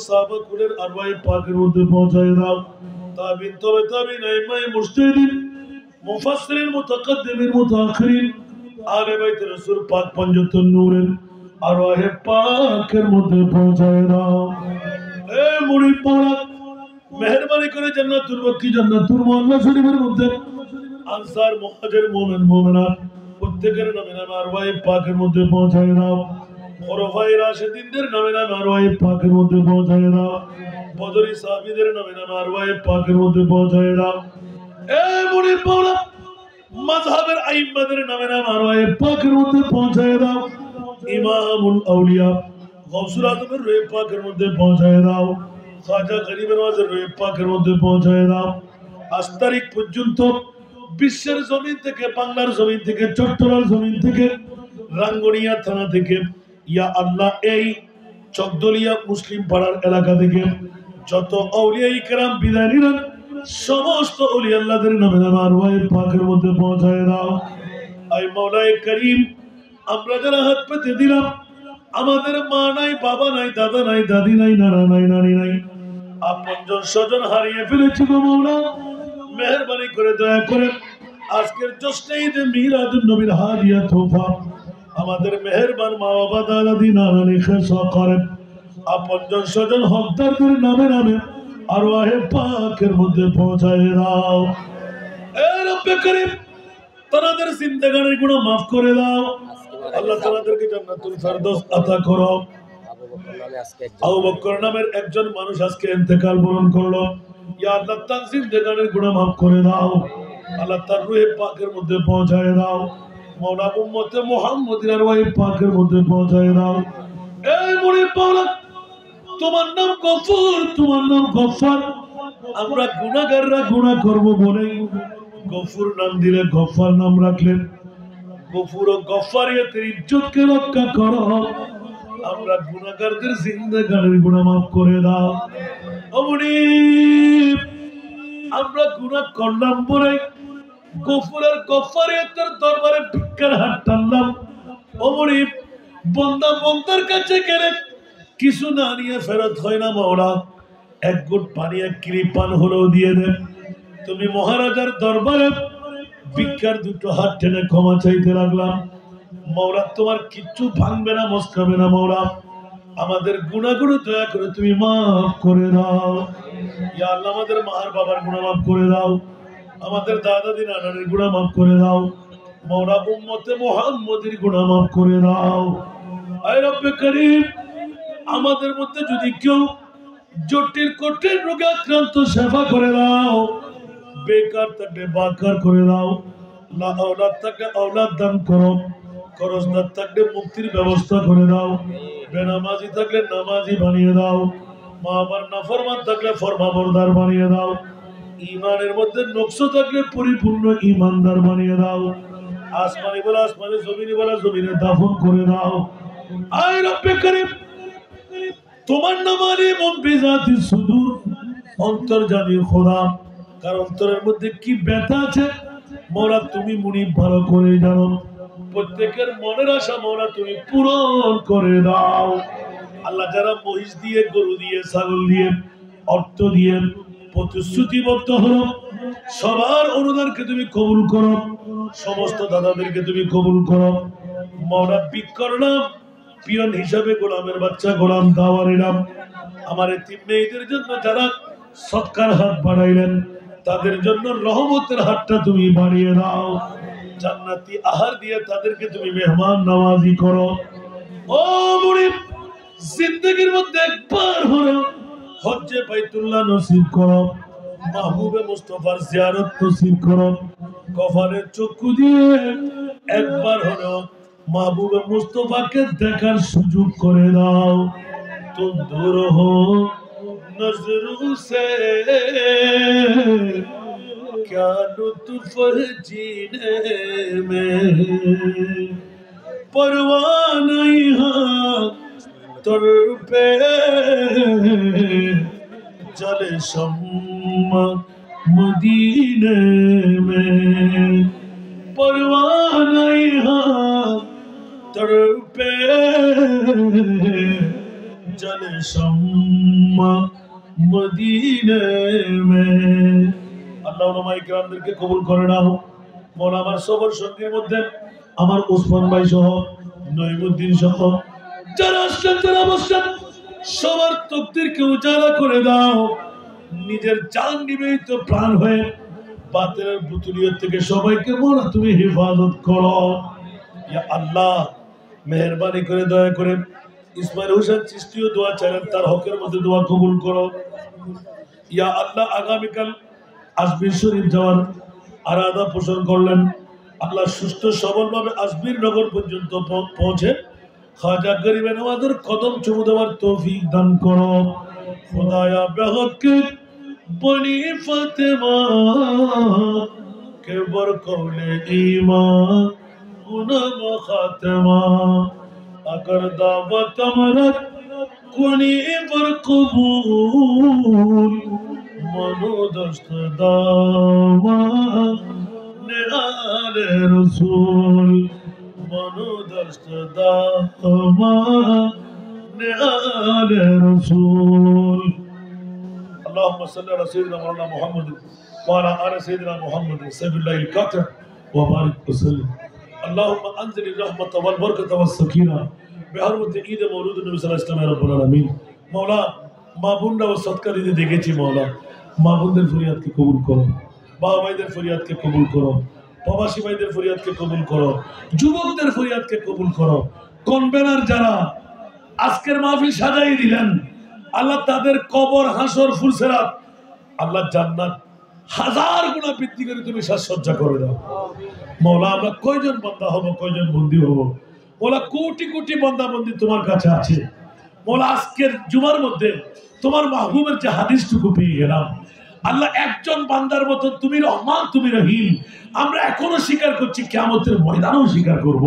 সাহাবাকুলের আরওয়ায়ে পাকের মধ্যে পৌঁছায় দাও। তাবিন তবে তাবিন আইম্মায়ে মুজতাহিদিন মুফাসসিরিন মুতাকাদ্দিমিন মুতাআখিরিন আহলে বাইতে রাসূল পাক পঞ্চতন নূরের আরওয়ায়ে পাকের মধ্যে পৌঁছায় দাও। এ মুরিদ পাক মেহেরবানি করে জান্নাতুল বাকি জান্নাতুল মুআল্লা শরীফের মধ্যে আনসার মুহাজির মুমিন মুমিনাত প্রত্যেকের নামে নামে আরওয়ায়ে পাকের মধ্যে পৌঁছায় দাও। খুলাফায়ে রাশিদিনদের নামে নামে আরওয়ায়ে পাকের মধ্যে পৌঁছায় দাও। বদরি সাহাবীদের নামে নামে আরওয়ায়ে পাকের মধ্যে পৌঁছায় দাও। এ মুরিদ পাক মাযহাবের আইম্মাদের নামে নামে আরওয়ায়ে পাকের মধ্যে পৌঁছায় দাও। ইমামুল আউলিয়া গৌসুল আজমের রূহে পাকের মধ্যে পৌঁছায় দাও। খাজা গরিবের নওয়াজের রূহে পাকের মধ্যে পৌঁছায় দাও। 8 তারিখ পর্যন্ত বিশ্বের জমিন থেকে, বাংলার জমিন থেকে, চট্টগ্রাম জমিন থেকে, রাঙ্গুনিয়া থানা থেকে, ইয়া আল্লাহ এই চকদলিয়া মুসলিম পাড়ার এলাকা থেকে যত আউলিয়া ইকরাম বিদায় নিলেন সমস্ত আউলিয়া আল্লাহদের নামে নামে আরওয়ায়ে পাকের মধ্যে পৌঁছায় দাও। আয় মাওলায়ে করিম, আমরা যারা হাত পেতে দিলাম, আমাদের মা নাই, বাবা নাই, দাদা নাই, দাদি নাই, নানা নাই, নানি নাই, আপনজন স্বজন হারিয়ে ফেলেছি গো মাওলা, মেহেরবানি করে দয়া করে আজকের জ্যৈষ্ঠ ঈদে মিলাদুন নবীর হাদিয়া তোহফা আমাদের মেহেরবান মা বাবা দাদা দাদি নানা নানি খেসা করেন আপনজন স্বজন হকদারদের নামে নামে আরওয়াহে পাকের মধ্যে পৌঁছায় দাও। এ রব্বে করিম, তাদের জিন্দেগানির গুনাহ মাফ করে দাও। আল্লাহ তাদেরকে জান্নাতুল ফেরদৌস আতা করো। আবু বকর নামের একজন মানুষ আজকে ইন্তেকাল বরণ করলো। ইয়া আল্লাহ তার জিন্দেগানির গুনাহ মাফ করে দাও। আল্লাহ তার রূহে পাকের মধ্যে পৌঁছায় দাও। মাওলা উম্মতে মুহাম্মদের আরওয়াহে পাকের মধ্যে পৌঁছায় দাও। এই মুরিদ পাওলা, তোমার নাম গফুর, তোমার নাম গফফার। আমরা গুনাহগাররা গুনাহ করব বলে গফুর নাম দিলে, গফফার নাম রাখলেন। গফুর ও গফফারিয়তের ইজ্জতকে রক্ষা করো। আমরা গুনাহগারদের জিন্দেগানির গুনাহ মাফ করে দাও। ও মুনিব, আমরা গুনাহ করলাম বলে গফুর আর গফফারিয়তের দরবারে ভিক্ষার হাত টানলাম। ও মুনিব, বান্দা বান্দার কাছে গেলে কিছু না নিয়ে ফেরত হয় না মাওলা, এক ঘুট পানি এক কিরি পান হলেও দিয়ে দেন। তুমি মহারাজার দরবারে ভিক্ষার দুটো হাত টেনে ক্ষমা চাইতে লাগলাম। মাওলা, তোমার কিচ্ছু ভাঙবে না, মস্কাবে না মাওলা, আমাদের গুনাহগুলো দয়া করে তুমি মাফ করে দাও। ইয়া আল্লাহ, আমাদের মার বাবার গুনাহ মাফ করে দাও, আমাদের দাদা দাদি নানার গুনাহ মাফ করে দাও। মাওলা, উম্মতে মুহাম্মদের গুনাহ মাফ করে দাও। আয় রব্বে করিম, আমাদের মধ্যে যদি কেউ জটিল কঠিন রোগে আক্রান্ত, সেবা করে দাও। বেকার থাকলে বাকার করে দাও। লা আওলাদ থাকলে আওলাদ দান করো। খরচদার থাকলে মুক্তির ব্যবস্থা করে দাও। বেনামাজি থাকলে নামাজি বানিয়ে দাও। মা বাবার নাফরমান থাকলে ফরমাবরদার বানিয়ে দাও। ইমানের মধ্যে নকশ থাকলে পরিপূর্ণ ইমানদার বানিয়ে দাও। আসমানি বলা আসমানি, জমিনি বলা জমিনে দাফন করে দাও। আয় রব্বে করিম, তোমার নাম আলিমুন বিজাতিস সুদূর, অন্তর্জামী খোদা, কার অন্তরের মধ্যে কি ব্যথা আছে মাওলা তুমি মুনিব ভালো করে জানো। প্রত্যেকের মনের আশা মাওলা তুমি পূরণ করে দাও। আল্লাহ, যারা মহিষ দিয়ে, গরু দিয়ে, ছাগল দিয়ে, অর্থ দিয়ে প্রতিশ্রুতিবদ্ধ হলো, সবার অনুদানকে তুমি কবুল করো। সমস্ত দাদাদেরকে তুমি কবুল করো মাওলা। বিকরলাম পিয়ন হিসাবে গোলামের বাচ্চা গোলাম দাওয়া নিলাম। আমার এতিম মেয়েদের জন্য যারা সৎকার হাত বাড়াইলেন, তাদের জন্য রহমতের হাতটা তুমি বাড়িয়ে দাও। জান্নাতি আহার দিয়ে তাদেরকে তুমি মেহমান নওয়াজি করো। ও মুরিদ, জিন্দেগির মধ্যে একবার হলো হজ্জে বাইতুল্লাহ নসিব করো। মাহবুবে মুস্তাফার জিয়ারত নসিব করো। কফারের চক্ষু দিয়ে একবার হলো মাহবুবে মুস্তাফাকে দেখার সুযোগ করে দাও। তুম দূর হো নজরু সে क्या लुत्फ जीने में, परवाना यहाँ तुर पे जले शम्मा मदीने में, परवाना यहाँ तुर पे जले शम्मा जुम्मा मदीने में अल्लाह उलमाए किरामদেরকে কবুল করে নাও মওলা আমার সবার সঙ্গের মধ্যে আমার ওসমান ভাই সহ নঈমুদ্দিন সহ যারা আসলেন যারা বসলেন সবার তকদিরকে উজালা করে দাও নিজের জান নিবেদিত প্রাণ হয়ে বাতিলের বুতুলিয়ত থেকে সবাইকে মওলা তুমি হেফাজত করো ইয়া আল্লাহ মেহেরবানি করে দয়া করে ইসমাইল হোসেন চিশতিও দোয়া চাইলেন তার হকের মধ্যে দোয়া কবুল করো ইয়া আল্লাহ আগামীকাল আজমির শরীফ যাওয়ার আরাধা পোষণ করলেন আল্লাহ সুস্থ সবলভাবে আজমির নগর পর্যন্ত পৌঁছে খাজা গরিবে নওয়াজের কদম চুমু দেওয়ার তৌফিক দান করো খোদায়া বেহক বনি ফাতেমা কে বরকৌলে ঈমান গুনাহ খাতেমা अगर दावत अमरत कोनी पर कबूल मनो दस्त दावा निहाले रसूल मनो दस्त दावा निहाले रसूल اللهم صل على سيدنا مولانا محمد وعلى آل سيدنا محمد سيف الله الكاتب وبارك وسلم اللهم انزل الرحمة والبركة والسكينة بحرمة عيد مولود النبي صلى الله عليه وسلم يا رب العالمين مولا মা বোনরা ও সদকা দিতে দেখেছি মওলা মা বোনদের ফরিয়াদকে কবুল করো বাবা ভাইদের ফরিয়াদকে কবুল করো প্রবাসী ভাইদের ফরিয়াদকে কবুল করো যুবকদের ফরিয়াদকে কবুল করো কনভেনার যারা আজকের মাহফিল সাজাই দিলেন আল্লাহ তাদের কবর হাসর ফুলসেরাত আল্লাহ জান্নাত হাজার গুণা বৃদ্ধি করে তুমি সাজসজ্জা করে দাও মওলা আমরা কয়জন বান্দা হব কয়জন বন্দী হব মওলা কোটি কোটি বান্দা বন্দী তোমার কাছে আছে মওলা আজকের জুমার মধ্যে তোমার মাহবুবের যে হাদিসটুকু পেয়ে গেলাম আল্লাহ একজন বান্দার মতো তুমি রহমান তুমি রহিম আমরা এখনো স্বীকার করছি কিয়ামতের ময়দানেও স্বীকার করব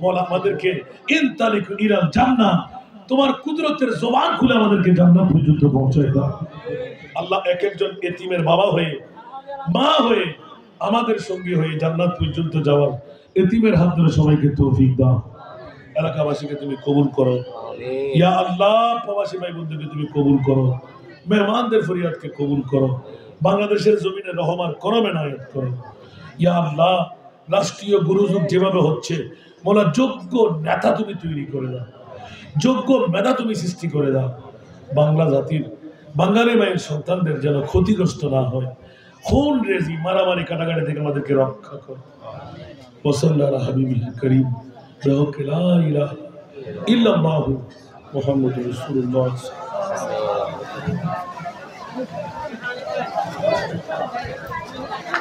মওলা আমাদেরকে ইনতালিকু ইলাল জান্নাহ তোমার কুদরতের জবান খুলে আমাদেরকে জান্নাত পর্যন্ত পৌঁছায় দাও আল্লাহ এক একজন এতিমের বাবা হয়ে মা হয়ে আমাদের সঙ্গী হয়ে জান্নাত পর্যন্ত যাওয়ার এতিমের হাত ধরে সবাইকে তৌফিক দাও এলাকাবাসীকে তুমি কবুল করো ইয়া আল্লাহ প্রবাসী ভাই বোনদেরকে তুমি কবুল করো মেহমানদের ফরিয়াদকে কবুল করো বাংলাদেশের জমিনে রহমান করমে নায়াত করো ইয়া আল্লাহ রাষ্ট্রীয় গুরুযুগ যেভাবে হচ্ছে মওলা যোগ্য নেতা তুমি তৈরি করে দাও যোগ্য মেধা তুমি সৃষ্টি করে দাও বাংলা জাতির বাঙালি মায়ের সন্তানদের যেন ক্ষতিগ্রস্ত না হয় খুন রেজি মারামারি কাটাকাটি থেকে আমাদেরকে রক্ষা করো ওয়াসাল্লাল্লাহু আলা হাবিবিল করিম লা ইলাহা ইল্লাল্লাহু মুহাম্মাদুর রাসূলুল্লাহ